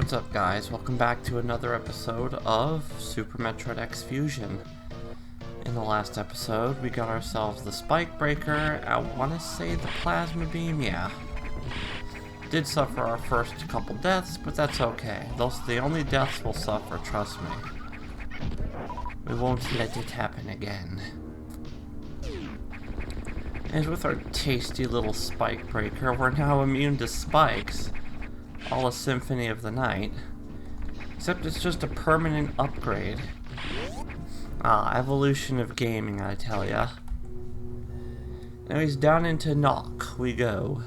What's up, guys? Welcome back to another episode of Super Metroid X Fusion. In the last episode, we got ourselves the Spike Breaker, I want to say the Plasma Beam, yeah. Did suffer our first couple deaths, but that's okay. Those are the only deaths we'll suffer, trust me. We won't let it happen again. And with our tasty little Spike Breaker, we're now immune to spikes. All a symphony of the night. Except it's just a permanent upgrade. Ah, evolution of gaming, I tell ya. Anyways, down into Knock we go.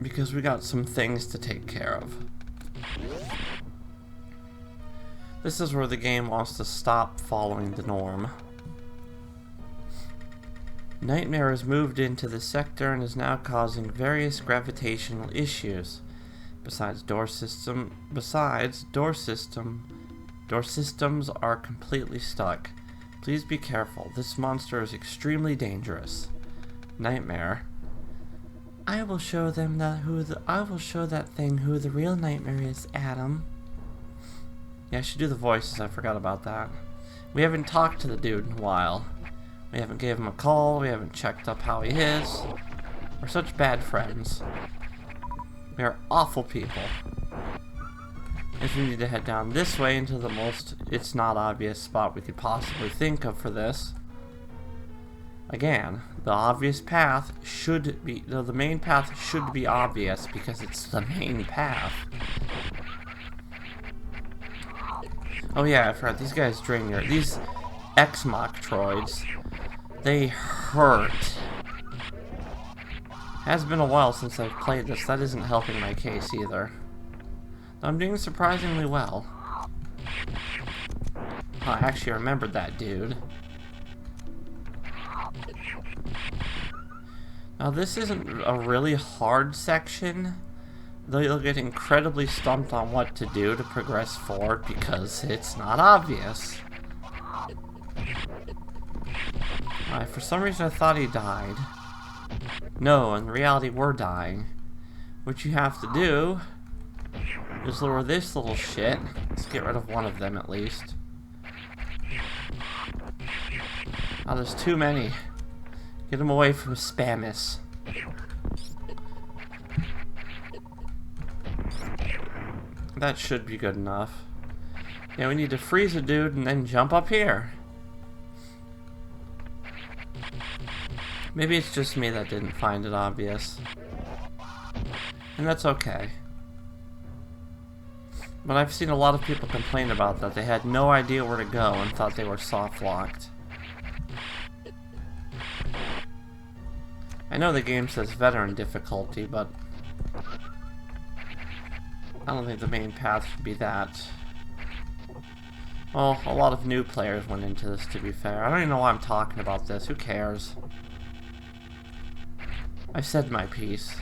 Because we got some things to take care of. This is where the game wants to stop following the norm. Nightmare has moved into the sector and is now causing various gravitational issues. Door systems are completely stuck. Please be careful. This monster is extremely dangerous. Nightmare. I will show that thing who the real Nightmare is, Adam. Yeah, I should do the voices. I forgot about that. We haven't talked to the dude in a while. We haven't gave him a call, we haven't checked up how he is. We're such bad friends. We are awful people. If we need to head down this way into the most it's not obvious spot we could possibly think of for this. Again, the obvious path should be, the main path should be obvious because it's the main path. Oh yeah, I forgot, these guys drain your, these X-Metroids, they hurt. Has been a while since I've played this. That isn't helping my case either. I'm doing surprisingly well. I actually remembered that dude. Now this isn't a really hard section, though you'll get incredibly stumped on what to do to progress forward because it's not obvious. For some reason I thought he died. No, in reality we're dying. What you have to do is lower this little shit. Let's get rid of one of them at least. Oh, there's too many. Get him away from Samus. That should be good enough. Yeah, we need to freeze a dude and then jump up here. Maybe it's just me that didn't find it obvious. And that's okay. But I've seen a lot of people complain about that. They had no idea where to go and thought they were soft-locked. I know the game says veteran difficulty, but I don't think the main path should be that. Well, a lot of new players went into this, to be fair. I don't even know why I'm talking about this. Who cares? I've said my piece.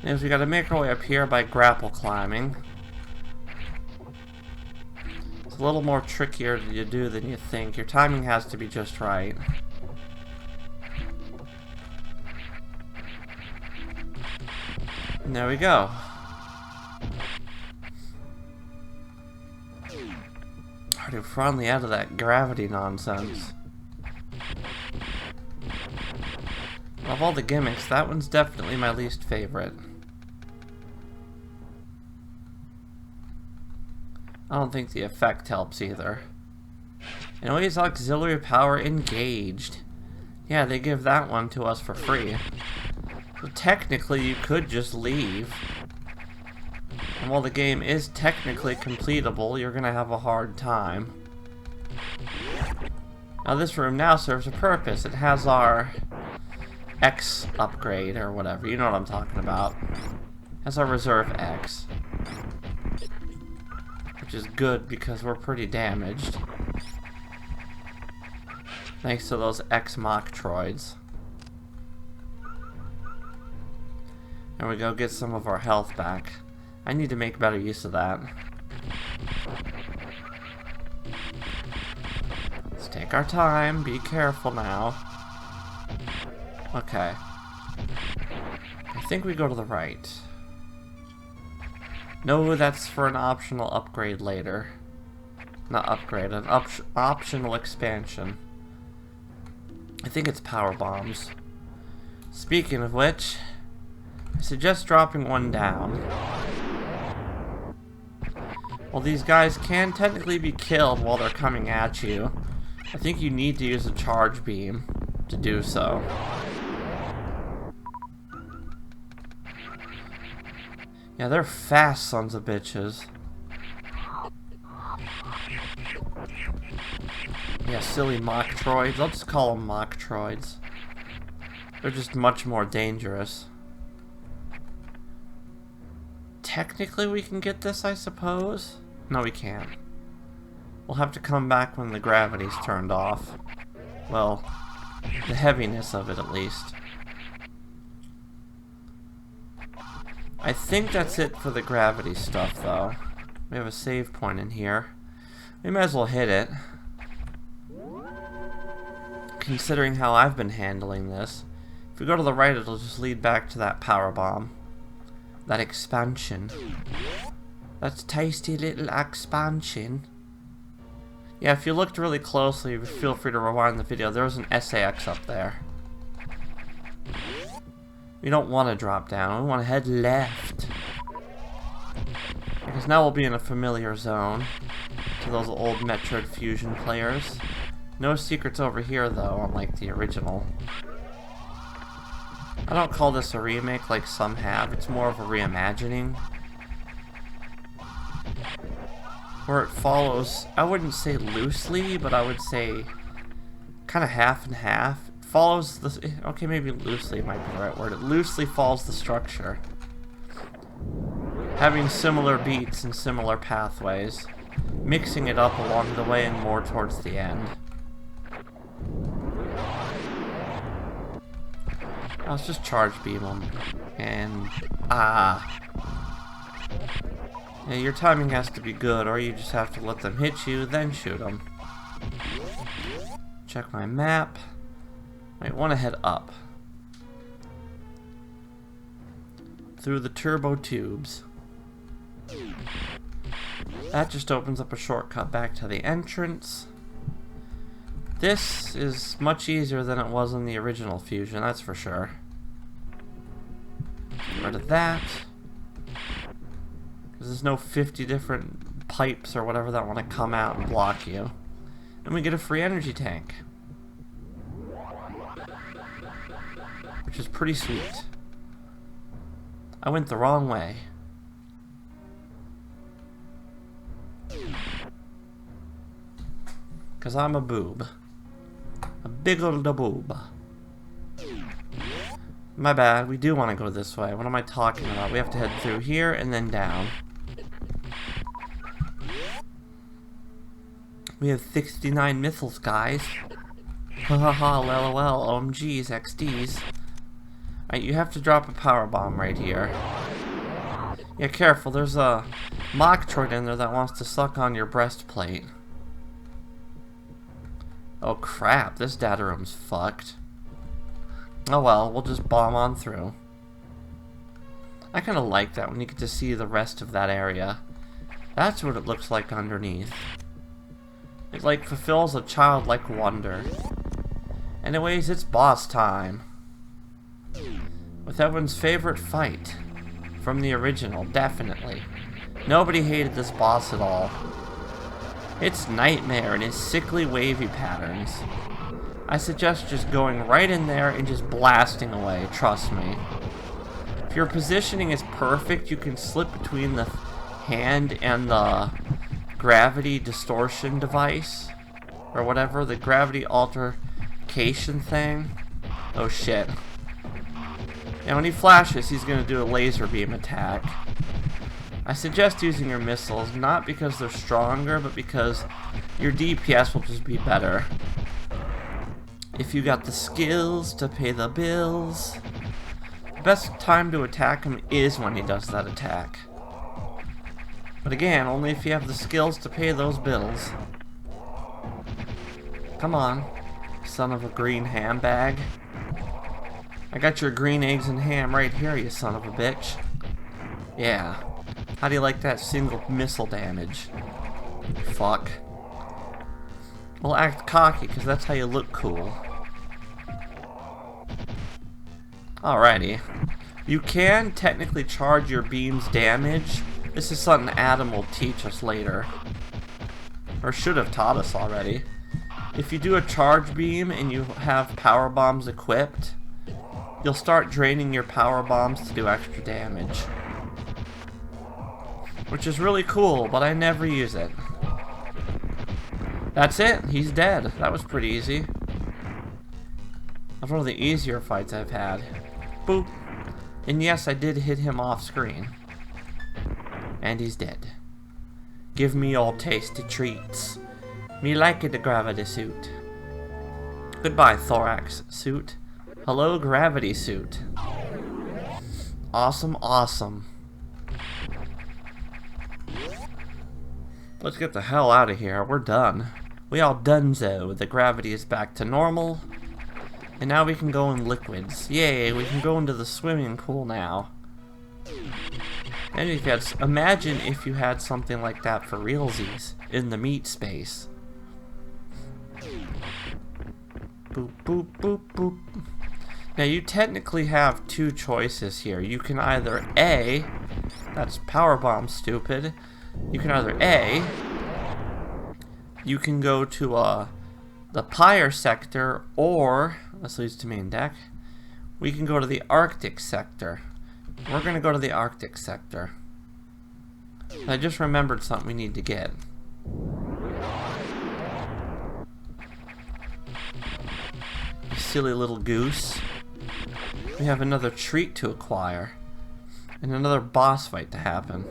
Anyways, we gotta make our way up here by grapple climbing. It's a little more trickier to do than you think. Your timing has to be just right. And there we go. Already finally out of that gravity nonsense. Of all the gimmicks, that one's definitely my least favorite. I don't think the effect helps either. And always auxiliary power engaged. Yeah, they give that one to us for free. So technically you could just leave. And while the game is technically completable, you're gonna have a hard time. Now this room now serves a purpose. It has our X upgrade or whatever, you know what I'm talking about. Has our reserve X, which is good because we're pretty damaged thanks to those X-Metroids. There we go, get some of our health back. I need to make better use of that. Let's take our time, be careful now. Okay. I think we go to the right. No, that's for an optional upgrade later. Not upgrade, an optional expansion. I think it's power bombs. Speaking of which, I suggest dropping one down. Well, these guys can technically be killed while they're coming at you. I think you need to use a charge beam to do so. Yeah, they're fast sons of bitches. Yeah, silly Metroids. I'll just call them Metroids. They're just much more dangerous. Technically we can get this, I suppose? No, we can't. We'll have to come back when the gravity's turned off. Well, the heaviness of it at least. I think that's it for the gravity stuff, though. We have a save point in here. We might as well hit it. Considering how I've been handling this. If we go to the right, it'll just lead back to that power bomb. That expansion. That's tasty little expansion. Yeah, if you looked really closely, feel free to rewind the video. There was an SAX up there. We don't want to drop down. We want to head left. Because now we'll be in a familiar zone to those old Metroid Fusion players. No secrets over here, though, unlike the original. I don't call this a remake like some have. It's more of a reimagining. Where it follows, I wouldn't say loosely, but I would say kind of half and half. Follows the, okay, maybe loosely might be the right word. It loosely follows the structure, having similar beats and similar pathways, mixing it up along the way and more towards the end. Let's just charge beam them, and yeah, your timing has to be good, or you just have to let them hit you, then shoot them. Check my map. Might want to head up. Through the turbo tubes. That just opens up a shortcut back to the entrance. This is much easier than it was in the original Fusion, that's for sure. Get rid of that. Because there's no 50 different pipes or whatever that want to come out and block you. And we get a free energy tank. Which is pretty sweet. I went the wrong way. Because I'm a boob. A big old boob. My bad, we do want to go this way. What am I talking about? We have to head through here and then down. We have 69 missiles, guys. Ha ha ha, lol, OMGs, XDs. Alright, you have to drop a power bomb right here. Yeah, careful, there's a Metroid in there that wants to suck on your breastplate. Oh crap, this data room's fucked. Oh well, we'll just bomb on through. I kinda like that when you get to see the rest of that area. That's what it looks like underneath. It like fulfills a childlike wonder. Anyways, it's boss time. With everyone's favorite fight. From the original, definitely. Nobody hated this boss at all. It's Nightmare and his sickly wavy patterns. I suggest just going right in there and just blasting away, trust me. If your positioning is perfect, you can slip between the hand and the gravity distortion device. Or whatever, the gravity altercation thing. Oh shit. And when he flashes, he's going to do a laser beam attack. I suggest using your missiles, not because they're stronger, but because your DPS will just be better. If you got the skills to pay the bills. The best time to attack him is when he does that attack. But again, only if you have the skills to pay those bills. Come on, son of a green handbag. I got your green eggs and ham right here, you son of a bitch. Yeah. How do you like that single missile damage? Fuck. Well, act cocky, because that's how you look cool. Alrighty. You can technically charge your beam's damage. This is something Adam will teach us later. Or should have taught us already. If you do a charge beam and you have power bombs equipped, you'll start draining your power bombs to do extra damage. Which is really cool, but I never use it. That's it. He's dead. That was pretty easy. That's one of the easier fights I've had. Boop. And yes, I did hit him off screen. And he's dead. Give me all tasty treats. Me like it, the gravity suit. Goodbye, thorax suit. Hello, gravity suit. Awesome, awesome. Let's get the hell out of here. We're done. We all donezo. The gravity is back to normal. And now we can go in liquids. Yay, we can go into the swimming pool now. And if you had, imagine if you had something like that for realsies in the meat space. Boop, boop, boop, boop. Now you technically have two choices here. You can either A, that's powerbomb stupid. You can either A, you can go to the Pyre sector, or, this leads to main deck, we can go to the Arctic sector. We're going to go to the Arctic sector. I just remembered something we need to get. You silly little goose. We have another treat to acquire. And another boss fight to happen.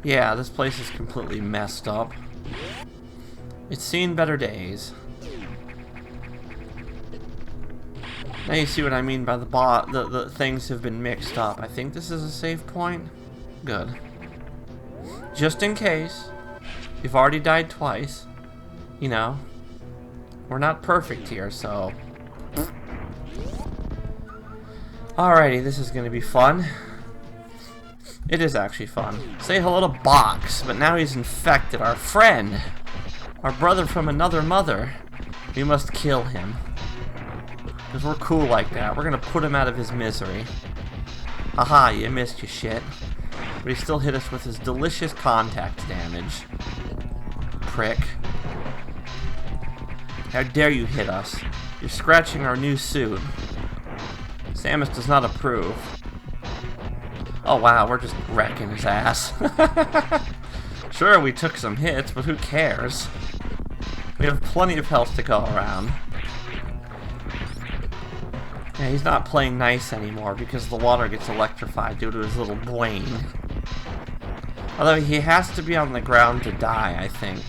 Yeah, this place is completely messed up. It's seen better days. Now you see what I mean by the things have been mixed up. I think this is a save point. Good. Just in case. You've already died twice. You know. We're not perfect here, so... Alrighty, this is gonna be fun. It is actually fun. Say hello to Box, but now he's infected. Our friend. Our brother from another mother. We must kill him. Because we're cool like that. We're gonna put him out of his misery. Haha, you missed your shit. But he still hit us with his delicious contact damage. Prick. How dare you hit us? You're scratching our new suit. Samus does not approve. Oh wow, we're just wrecking his ass. Sure, we took some hits, but who cares? We have plenty of health to go around. Yeah, he's not playing nice anymore because the water gets electrified due to his little brain. Although he has to be on the ground to die, I think.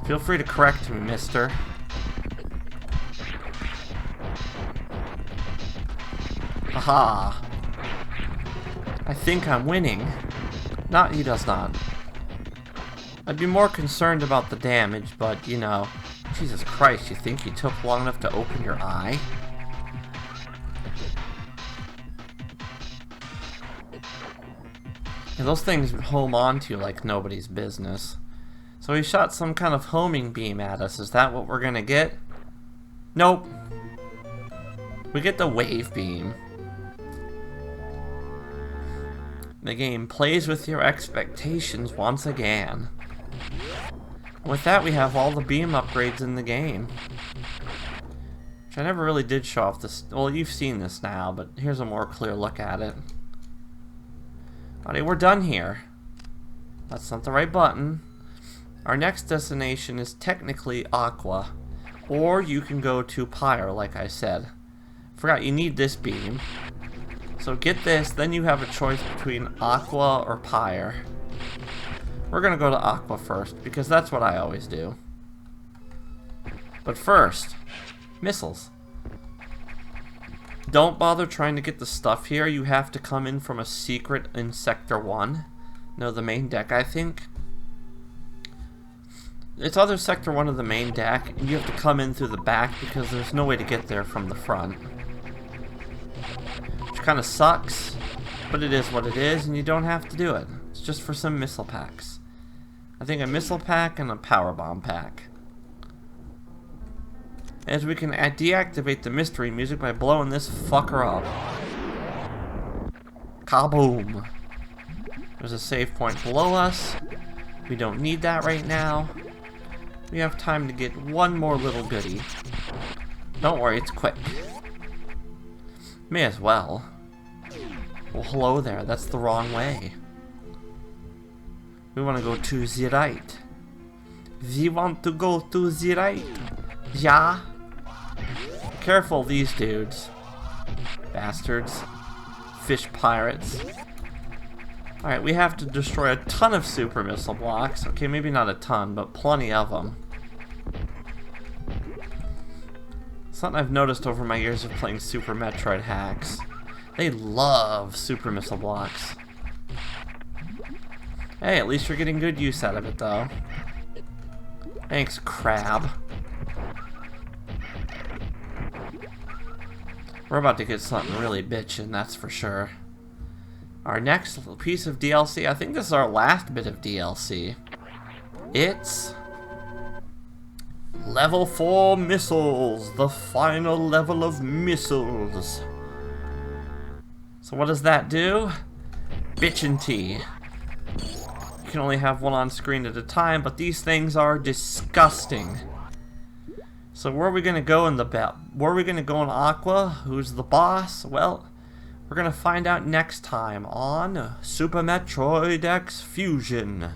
Feel free to correct me, mister. Haha. I think I'm winning. Not, he does not. I'd be more concerned about the damage, but, you know, Jesus Christ, you think you took long enough to open your eye? Yeah, those things home onto you like nobody's business. So he shot some kind of homing beam at us. Is that what we're gonna get? Nope. We get the wave beam. The game plays with your expectations once again. With that, we have all the beam upgrades in the game. Which I never really did show off this. Well, you've seen this now, but here's a more clear look at it. Alright, we're done here. That's not the right button. Our next destination is technically Aqua. Or you can go to Pyre, like I said. Forgot, you need this beam. So get this, then you have a choice between Aqua or Pyre. We're gonna go to Aqua first, because that's what I always do. But first, missiles. Don't bother trying to get the stuff here. You have to come in from a secret in Sector 1. No, the main deck, I think. It's other sector 1 of the main deck, and you have to come in through the back because there's no way to get there from the front. Which kind of sucks, but it is what it is, and you don't have to do it. It's just for some missile packs. I think a missile pack and a power bomb pack. As we can deactivate the mystery music by blowing this fucker up. Kaboom! There's a save point below us. We don't need that right now. We have time to get one more little goodie. Don't worry, it's quick. May as well. Well, hello there. That's the wrong way. We want to go to the right. We want to go to the right. Yeah. Careful, these dudes. Bastards. Fish pirates. Alright, we have to destroy a ton of super missile blocks. Okay, maybe not a ton, but plenty of them. Something I've noticed over my years of playing Super Metroid hacks. They love super missile blocks. Hey, at least you're getting good use out of it, though. Thanks, crab. We're about to get something really bitchin', that's for sure. Our next piece of DLC, I think this is our last bit of DLC. It's Level 4 Missiles, the final level of missiles. So what does that do? Bitchin' tea. You can only have one on screen at a time, but these things are disgusting. So where are we gonna go in the where are we gonna go in Aqua? Who's the boss? Well, we're gonna find out next time on Super Metroid X Fusion.